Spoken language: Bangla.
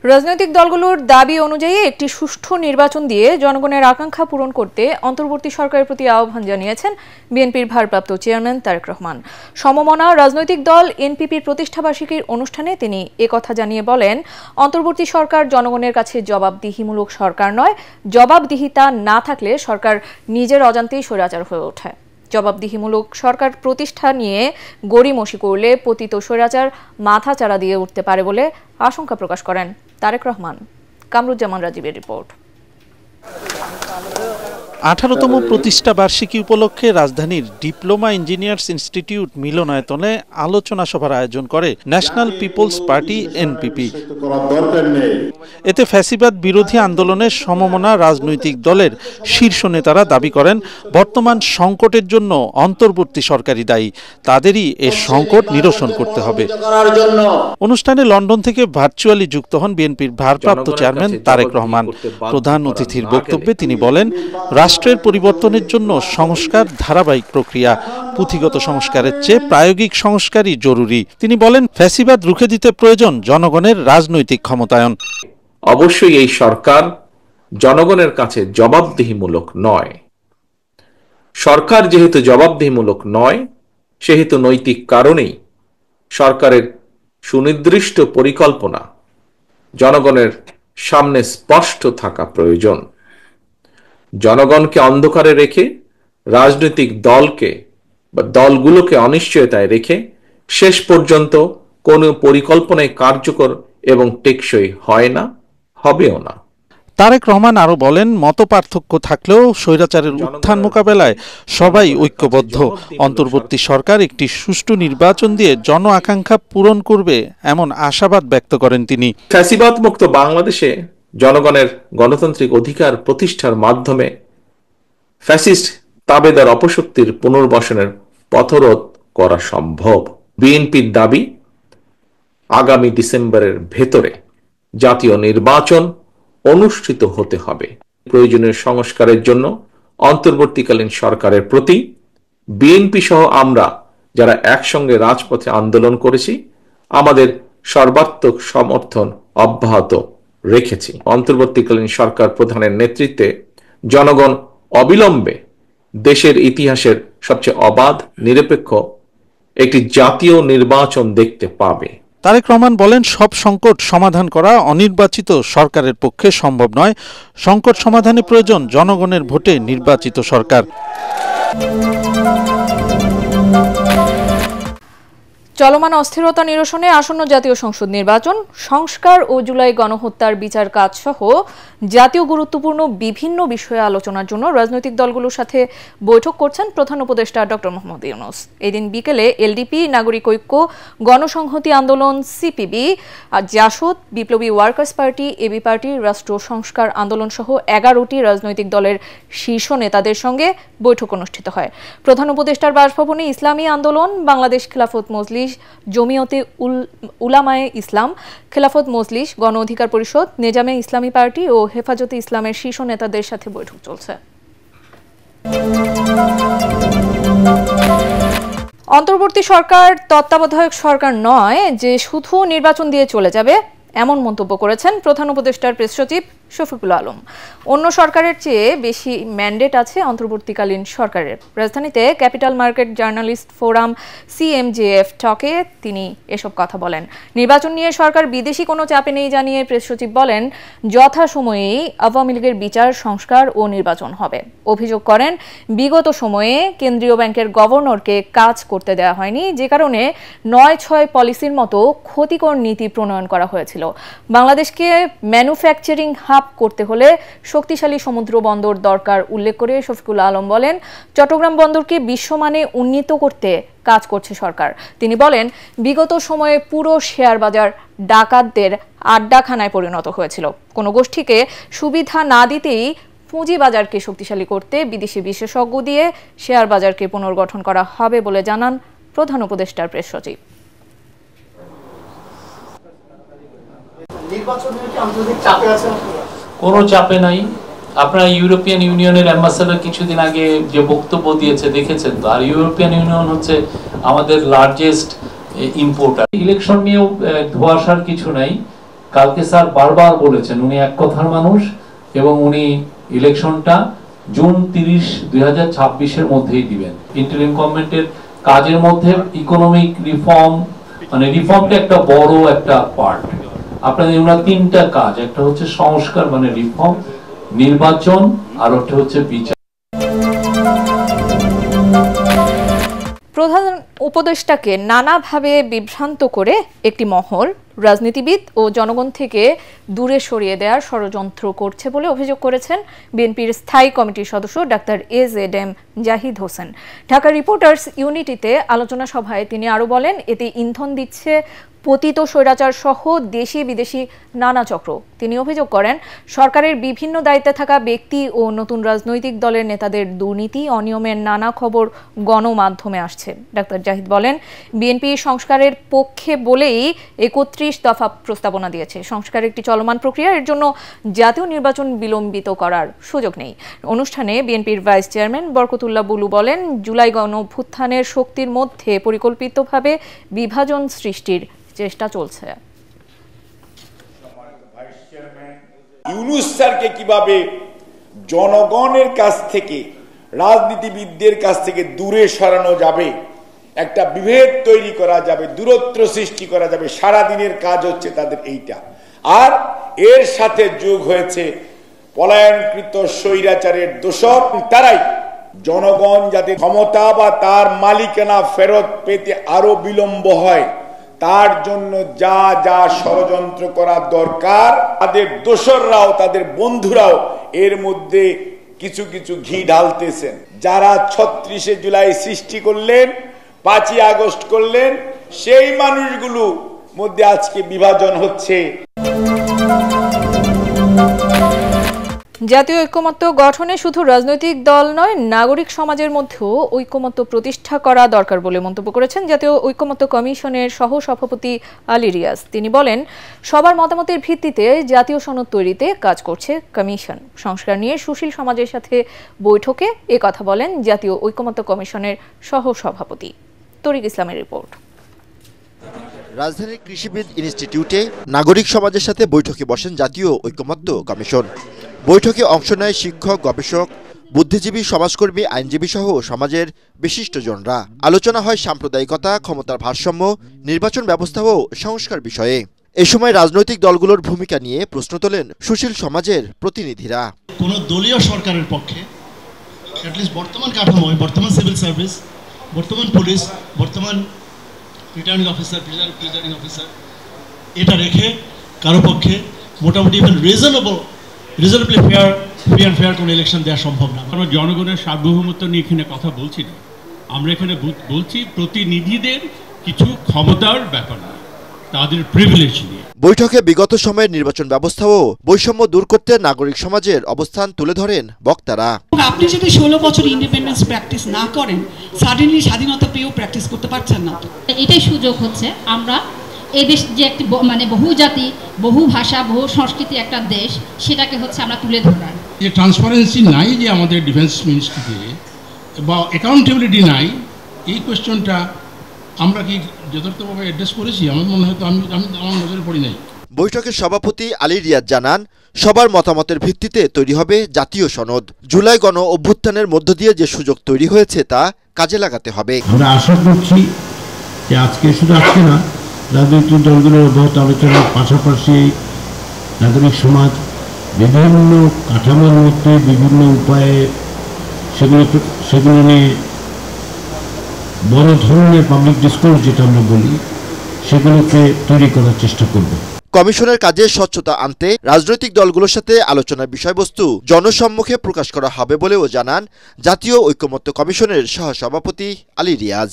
রাজনৈতিক দলগুলোর দাবি অনুযায়ী একটি সুষ্ঠু নির্বাচন দিয়ে জনগণের আকাঙ্ক্ষা পূরণ করতে অন্তর্বর্তী সরকারের প্রতি আহ্বান জানিয়েছেন বিএনপির ভারপ্রাপ্ত চেয়ারম্যান তারেক রহমান। সমমনা রাজনৈতিক দল এনপিপির প্রতিষ্ঠাবার্ষিকীর অনুষ্ঠানে তিনি একথা জানিয়ে বলেন, অন্তর্বর্তী সরকার জনগণের কাছে জবাবদিহিমূলক সরকার নয়, জবাবদিহিতা না থাকলে সরকার নিজের অজান্তেই স্বৈরাচার হয়ে ওঠে। জবাবদিহিমূলক সরকার প্রতিষ্ঠা নিয়ে গড়িমসি করলে পতিত স্বৈরাচার মাথা চারা দিয়ে উঠতে পারে বলে আশঙ্কা প্রকাশ করেন তারেক রহমান। কামরুজ্জামান রাজীবের রিপোর্ট। 18তম প্রতিষ্ঠা বার্ষিকী উপলক্ষে রাজধানীর ডিপ্লোমা ইঞ্জিনিয়ার্স ইনস্টিটিউট মিলনায়তনে আলোচনা সভার আয়োজন করে ন্যাশনাল পিপলস পার্টি এনপিপি। এতে ফ্যাসিবাদ বিরোধী আন্দোলনের সমমনা রাজনৈতিক দলের শীর্ষ নেতারা দাবি করেন, বর্তমান সংকটের জন্য অন্তর্বর্তী সরকারই দায়ী, তাদেরই এ সংকট নিরসন করতে হবে। অনুষ্ঠানে লন্ডন থেকে ভার্চুয়ালি যুক্ত হন বিএনপির ভারপ্রাপ্ত চেয়ারম্যান তারেক রহমান। প্রধান অতিথির বক্তব্যে তিনি বলেন, রাষ্ট্রের পরিবর্তনের জন্য সংস্কার ধারাবাহিক প্রক্রিয়া, পুঁথিগত সংস্কারের চেয়ে প্রায়োগিক সংস্কারই জরুরি। তিনি বলেন, ফ্যাসিবাদ রুখে দিতে প্রয়োজন জনগণের রাজনৈতিক ক্ষমতায়ন। অবশ্যই এই সরকার জনগণের কাছে জবাবদিহিমূলক নয়। সরকার যেহেতু জবাবদিহিমূলক নয়, সেহেতু নৈতিক কারণেই সরকারের সুনির্দিষ্ট পরিকল্পনা জনগণের সামনে স্পষ্ট থাকা প্রয়োজন। জনগণকে অন্ধকারে রেখে, রাজনৈতিক দলকে বা দলগুলোকে অনিশ্চয়তায় রেখে শেষ পর্যন্ত কোনো পরিকল্পনায় কার্যকর এবং টেকসই হয় না, হবেও না। তারেক রহমান আরো বলেন, মতপার্থক্য থাকলেও স্বৈরাচারের উত্থান মোকাবেলায় সবাই ঐক্যবদ্ধ। অন্তর্বর্তী সরকার একটি সুষ্ঠু নির্বাচন দিয়ে জন আকাঙ্ক্ষা পূরণ করবে এমন আশাবাদ ব্যক্ত করেন তিনি। ফ্যাসিবাদ মুক্ত বাংলাদেশে জনগণের গণতান্ত্রিক অধিকার প্রতিষ্ঠার মাধ্যমে ফ্যাসিস্ট তাবেদার অপশক্তির পুনর্বাসনের পথরোধ করা সম্ভব। বিএনপির দাবি, আগামী ডিসেম্বরের ভেতরে জাতীয় নির্বাচন অনুষ্ঠিত হতে হবে। প্রয়োজনীয় সংস্কারের জন্য অন্তর্বর্তীকালীন সরকারের প্রতি বিএনপি সহ আমরা যারা একসঙ্গে রাজপথে আন্দোলন করেছি, আমাদের সর্বাত্মক সমর্থন অব্যাহত রেখেছি। অন্তর্বর্তীকালীন সরকার প্রধানের নেতৃত্বে জনগণ অবিলম্বে দেশের ইতিহাসের সবচেয়ে অবাধ, নিরপেক্ষ একটি জাতীয় নির্বাচন দেখতে পাবে। তারেক রহমান বলেন, সব সংকট সমাধান করা অনির্বাচিত সরকারের পক্ষে সম্ভব নয়। সংকট সমাধানে প্রয়োজন জনগণের ভোটে নির্বাচিত সরকার। চলমান অস্থিরতা নিরসনে আসন্ন জাতীয় সংসদ নির্বাচন, সংস্কার ও জুলাই গণহত্যার বিচার কাজ সহ জাতীয় গুরুত্বপূর্ণ বিভিন্ন বিষয়ে আলোচনার জন্য রাজনৈতিক দলগুলোর সাথে বৈঠক করছেন প্রধান উপদেষ্টা ডক্টর মোহাম্মদ ইউনূস। এদিন বিকেলে এলডিপি, নাগরিক ঐক্য, গণসংহতি আন্দোলন, সিপিবি, জাসদ, বিপ্লবী ওয়ার্কার্স পার্টি, এবি পার্টি, রাষ্ট্র সংস্কার আন্দোলন সহ 11টি রাজনৈতিক দলের শীর্ষ নেতাদের সঙ্গে বৈঠক অনুষ্ঠিত হয়। প্রধান উপদেষ্টার বাসভবনে ইসলামী আন্দোলন, বাংলাদেশ খেলাফত মজলিস, জমিয়তে উলামায়ে ইসলাম, খেলাফত মজলিস, গণ অধিকার পরিষদ, নেজামে ইসলামী পার্টি ও হেফাজতে ইসলামের শীর্ষ নেতাদের সাথে বৈঠক চলছে। অন্তর্বর্তী সরকার তত্ত্বাবধায়ক সরকার নয় যে শুধু নির্বাচন দিয়ে চলে যাবে, এমন মন্তব্য করেছেন প্রধান উপদেষ্টার প্রেস সচিব শফিকুল আলম। অন্য সরকারের চেয়ে বেশি ম্যান্ডেট আছে অন্তর্বর্তীকালীন সরকারের। রাজধানীতে capital market journalist forum CMJF টকে তিনি এসব কথা বলেন। নির্বাচন নিয়ে সরকার বিদেশি কোনো চাপে নেই জানিয়ে প্রেস সচিব বলেন, যথাসময়েই আওয়ামী লীগের বিচার, সংস্কার ও নির্বাচন হবে। অভিযোগ করেন, বিগত সময়ে কেন্দ্রীয় ব্যাংকের গভর্নরকে কাজ করতে দেওয়া হয়নি, যে কারণে ৯/৬ পলিসির মতো ক্ষতিকর নীতি প্রণয়ন করা হয়েছিল। বাংলাদেশকে ম্যানুফ্যাকচারিং হাব করতে হলে শক্তিশালী সমুদ্র বন্দর দরকার উল্লেখ করে শফিকুল আলম বলেন, চট্টগ্রাম বন্দরকে বিশ্বমানে উন্নীত করতে কাজ করছে সরকার। তিনি বলেন, বিগত সময়ে পুরো শেয়ার বাজার ডাকাতদের আড্ডাখানায় পরিণত হয়েছিল। কোনো গোষ্ঠীকে সুবিধা না দিতেই পুঁজিবাজারকে শক্তিশালী করতে বিদেশি বিশেষজ্ঞ দিয়ে শেয়ার বাজারকে পুনর্গঠন করা হবে বলে জানান প্রধান উপদেষ্টার প্রেস সচিব। কোনো চাপে নাই। আপনারা ইউরোপিয়ান ইউনিয়নের অ্যাম্বাসেডর কিছুদিন আগে যে বক্তব্য দিয়েছে দেখেছেন তো। আর ইউরোপিয়ান ইউনিয়ন হচ্ছে আমাদের লার্জেস্ট ইম্পোর্টার। ইলেকশন নিয়েও ধোঁয়াশার কিছু নাই। কালকে স্যার বারবার বলেছেন উনি এক কথার মানুষ এবং উনি ইলেকশনটা জুন 30, 2026-এর মধ্যেই দিবেন। ইন্টারিম গভর্নমেন্টের কাজের মধ্যে ইকোনমিক রিফর্ম, মানে রিফর্মটা একটা বড় একটা পার্ট। আপনাদের ওনার 3টা কাজ, একটা হচ্ছে সংস্কার মানে রিফর্ম, নির্বাচন, আর একটা হচ্ছে বিচার। প্রধান উপদেষ্টাকে নানাভাবে বিভ্রান্ত করে একটি মহল রাজনীতিবিদ ও জনগণ থেকে দূরে সরিয়ে দেওয়ার ষড়যন্ত্র করছে বলে অভিযোগ করেছেন বিএনপির স্থায়ী কমিটির সদস্য doctor AZM Zahid Hossain. Dhaka reporters ইউনিটিতে আলোচনা সভায় তিনি আরও বলেন, এতে ইন্ধন দিচ্ছে পতিত স্বৈরাচার সহ দেশি বিদেশি নানা চক্র। তিনি অভিযোগ করেন, সরকারের বিভিন্ন দায়িত্বে থাকা ব্যক্তি ও নতুন রাজনৈতিক দলের নেতাদের দুর্নীতি অনিয়মের নানা খবর গণমাধ্যমে আসছে। ডাক্তার জাহিদ বলেন, বিএনপি সংস্কারের পক্ষে বলেই 31 দফা প্রস্তাবনা দিয়েছে। সংস্কার একটি চলমান প্রক্রিয়া, এর জন্য জাতীয় নির্বাচন বিলম্বিত করার সুযোগ নেই। অনুষ্ঠানে বিএনপির ভাইস চেয়ারম্যান বরকতুল্লাহ বুলু বলেন, জুলাই গণঅভ্যুত্থানের শক্তির মধ্যে পরিকল্পিতভাবে বিভাজন সৃষ্টির চেষ্টা চলছে। ইউনূস স্যারকে কিভাবে জনগণের কাছ থেকে, রাজনীতিবিদদের কাছ থেকে দূরে সরানো যাবে, একটা বিভেদ তৈরি করা যাবে, দূরত্ব সৃষ্টি করা যাবে, সারাদিনের কাজ হচ্ছে তাদের এইটা। আর এর সাথে যোগ হয়েছে পলায়নকৃত স্বৈরাচারের দোষর, তারাই জনগণ যাতে ক্ষমতা বা তার মালিকানা ফেরত পেতে আরো বিলম্ব হয় তার জন্য যা যা ষড়যন্ত্র করা দরকার, তাদের দোসররাও তাদের বন্ধুরাও এর মধ্যে কিছু কিছু ঘি ঢালতেছেন। যারা 36শে জুলাই সৃষ্টি করলেন, 5ই আগস্ট করলেন, সেই মানুষগুলো মধ্যে আজকে বিভাজন হচ্ছে। জাতীয় ঐক্যমত্য গঠনে শুধু রাজনৈতিক দল নয়, নাগরিক সমাজের মধ্যেও ঐক্যমত্য প্রতিষ্ঠা করা দরকার বলে মন্তব্য করেছেন জাতীয় ঐক্যমত্য কমিশনের সহ সভাপতি আলী রিয়াজ। তিনি বলেন, সবার মতামতের ভিত্তিতে জাতীয় সনদ তৈরিতে কাজ করছে কমিশন। সংস্কার নিয়ে সুশীল সমাজের সাথে বৈঠকে কথা বলেন জাতীয় ঐক্যমত্য কমিশনের সহ সভাপতি। তরিক ইসলামের রিপোর্ট। রাজধানীর কৃষিবিদ ইনস্টিটিউটে নাগরিক সমাজের সাথে বৈঠকে বসেন জাতীয় ঐক্যমত্য কমিশন। বৈঠকে অংশ নেয় শিক্ষক, গবেষক, বুদ্ধিজীবী, সমাজকর্মী, আইনজীবী সহ সমাজের বিশিষ্টজনরা। আলোচনা হয় সাম্প্রদায়িকতা, ক্ষমতার ভারসাম্য, নির্বাচন ব্যবস্থা ও সংস্কার বিষয়ে। এ সময় রাজনৈতিক দলগুলোর ভূমিকা নিয়ে প্রশ্ন তোলেন সুশীল সমাজের প্রতিনিধিরা। কোন দলীয় সরকারের পক্ষে বর্তমান কাঠামো, বর্তমান সিভিল সার্ভিস, বর্তমান পুলিশ, বর্তমান রিটার্নিং অফিসার, প্রিজাইডিং অফিসার, এটা রেখে কারো পক্ষে মোটামুটি রিজনেবলি ফ্রি অ্যান্ড ফেয়ার কোনো ইলেকশন দেওয়া সম্ভব না। আমরা জনগণের সার্বভৌমত্ব নিয়ে এখানে কথা বলছি না, আমরা এখানে বলছি প্রতিনিধিদের কিছু ক্ষমতার ব্যাপার না, তাদের প্রিভিলেজ নিয়ে। বৈঠকে বিগত সময়ের নির্বাচন ব্যবস্থা ও বৈষম্য দূর করতে নাগরিক সমাজের অবস্থান তুলে ধরেন বক্তারা। আপনি যদি 16 বছর ইন্ডিপেন্ডেন্স প্র্যাকটিস না করেন, সাডেনলি স্বাধীনতা পেয়েও প্র্যাকটিস করতে পারছেন না। এটাই সুযোগ হচ্ছে, আমরা এই দেশ যে একটি বহু জাতি, বহু ভাষা, বহু সংস্কৃতি একটা দেশ, সেটাকে হচ্ছে আমরা তুলে ধরার। যে ট্রান্সপারেন্সি নাই যে আমাদের ডিফেন্স মিনিস্ট্রিতে, বা অ্যাকাউন্টেবিলিটি নাই, এই কোয়েশ্চনটা আমরা কি যথার্থভাবে অ্যাড্রেস করেছি? আমার মনে হয় তো আমি আমার নজরে পড়ি নাই। বৈঠকের সভাপতি আলী রিয়াজ জানান, সবার মতামতের ভিত্তিতে তৈরি হবে জাতীয় সনদ। জুলাই গণ অভ্যুত্থানের মধ্য দিয়ে যে সুযোগ তৈরি হয়েছে তা কাজে লাগাতে হবে। আমরা আশা করছি যে শুধু আজকে না, রাজনৈতিক দলগুলোর অব্যাহত আলোচনার পাশাপাশি নাগরিক সমাজ বিভিন্ন কাঠামোর মধ্যে বিভিন্ন উপায়ে সেগুলো নিয়ে বড় ধরনের পাবলিক ডিসকোর্স যেটা আমরা বলি, সেগুলোকে তৈরি করার চেষ্টা করব। কমিশনের কাজে স্বচ্ছতা আনতে রাজনৈতিক দলগুলোর সাথে আলোচনার বিষয়বস্তু জনসম্মুখে প্রকাশ করা হবে বলেও জানান জাতীয় ঐক্যমত্য কমিশনের সহসভাপতি আলী রিয়াজ।